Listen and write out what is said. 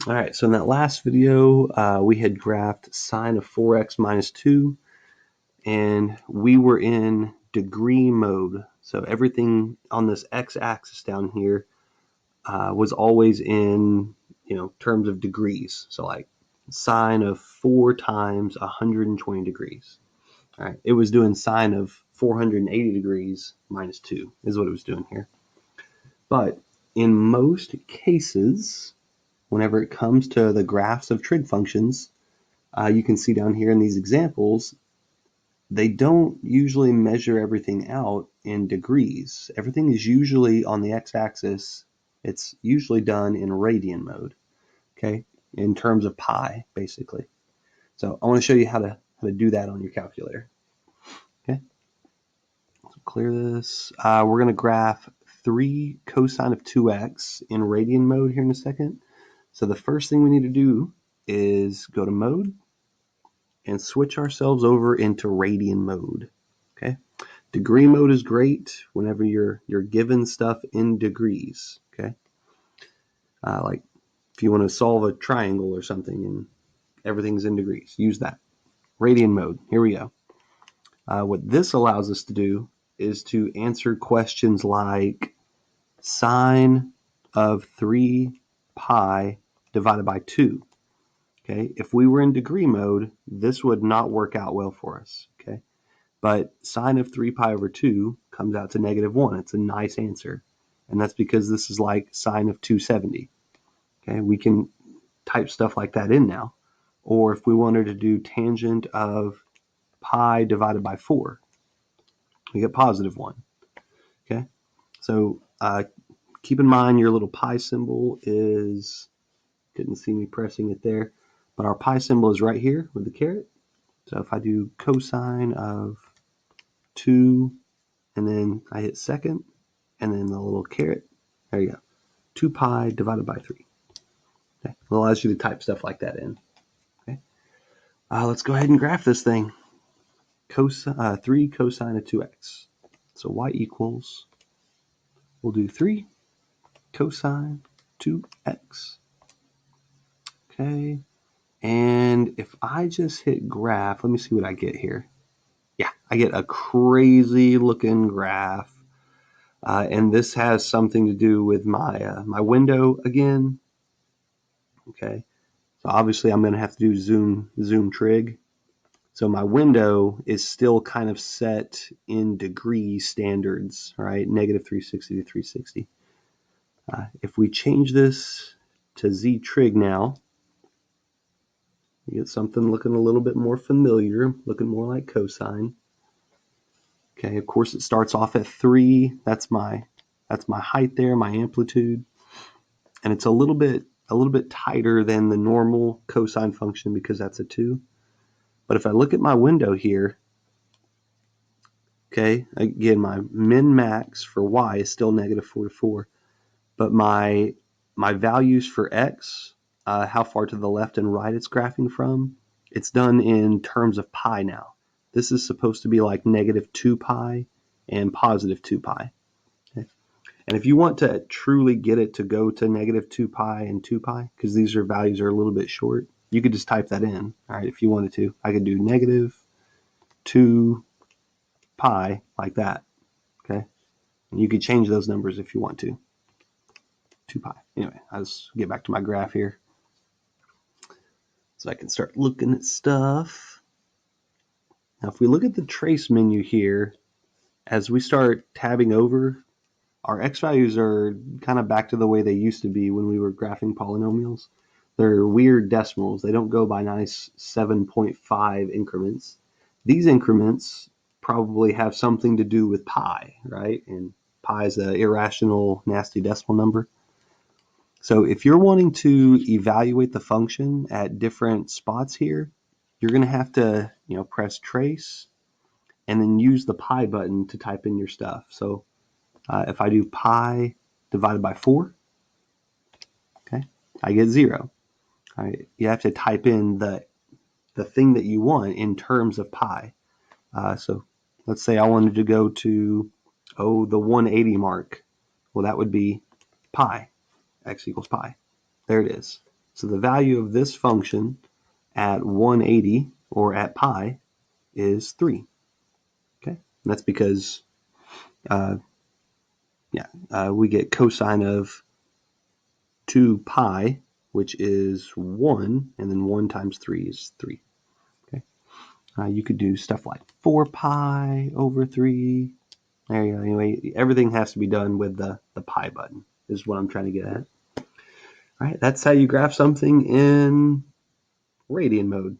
All right, so in that last video, we had graphed sine of 4x minus 2, and we were in degree mode. So everything on this x-axis down here was always in, terms of degrees. So like sine of 4 times 120 degrees. All right, it was doing sine of 480 degrees minus 2 is what it was doing here. But in most cases, whenever it comes to the graphs of trig functions, you can see down here in these examples, they don't usually measure everything out in degrees. Everything is usually on the x-axis. It's usually done in radian mode, okay, in terms of pi, basically. So I want to show you how to do that on your calculator. Okay, so clear this. We're going to graph 3 cosine of 2x in radian mode here in a second. So the first thing we need to do is go to mode and switch ourselves over into radian mode. Okay, degree mode is great whenever you're given stuff in degrees. Okay, like if you want to solve a triangle or something and everything's in degrees, use that. Radian mode. Here we go. What this allows us to do is to answer questions like sine of 3 pi divided by 2. Okay, if we were in degree mode, this would not work out well for us. Okay, but sine of 3 pi over 2 comes out to -1. It's a nice answer, and that's because this is like sine of 270. Okay, we can type stuff like that in now. Or if we wanted to do tangent of pi divided by 4, we get +1. Okay, so keep in mind your little pi symbol is, couldn't see me pressing it there, but our pi symbol is right here with the caret. So if I do cosine of 2, and then I hit second, and then the little caret, there you go, 2 pi divided by 3. Okay, it allows you to type stuff like that in. Okay, let's go ahead and graph this thing. 3 cosine of 2x. So y equals, we'll do 3 cosine 2x. Okay, and if I just hit graph, let me see what I get here. Yeah, I get a crazy looking graph. And this has something to do with my window again. Okay, so obviously I'm going to have to do zoom trig. So my window is still kind of set in degree standards, right? -360 to 360. If we change this to z trig now, we get something looking a little bit more familiar, looking more like cosine. Okay, of course it starts off at 3. That's my height there, my amplitude, and it's a little bit tighter than the normal cosine function because that's a 2. But if I look at my window here, okay, again, my min max for y is still -4 to 4, but my values for x, how far to the left and right it's graphing from, it's done in terms of pi now. This is supposed to be like -2 pi and +2 pi. Okay? And if you want to truly get it to go to -2 pi and 2 pi, because these values are a little bit short, you could just type that in. All right, if you wanted to, I could do -2 pi like that. Okay, and you could change those numbers if you want to. 2 pi. Anyway, let's get back to my graph here, so I can start looking at stuff. Now, if we look at the trace menu here, as we start tabbing over, our x values are kind of back to the way they used to be when we were graphing polynomials. They're weird decimals. They don't go by nice 7.5 increments. These increments probably have something to do with pi, right? And pi is an irrational, nasty decimal number. So if you're wanting to evaluate the function at different spots here, you're going to have to, press trace and then use the pi button to type in your stuff. So if I do pi divided by 4, okay, I get 0. All right, you have to type in the thing that you want in terms of pi. So let's say I wanted to go to, the 180 mark. Well, that would be pi. X equals pi. There it is. So the value of this function at 180 or at pi is 3. Okay, and that's because we get cosine of 2 pi, which is 1, and then 1 times 3 is 3. Okay, you could do stuff like 4 pi over 3. There you go. Anyway, everything has to be done with the pi button, is what I'm trying to get at. All right, that's how you graph something in radian mode.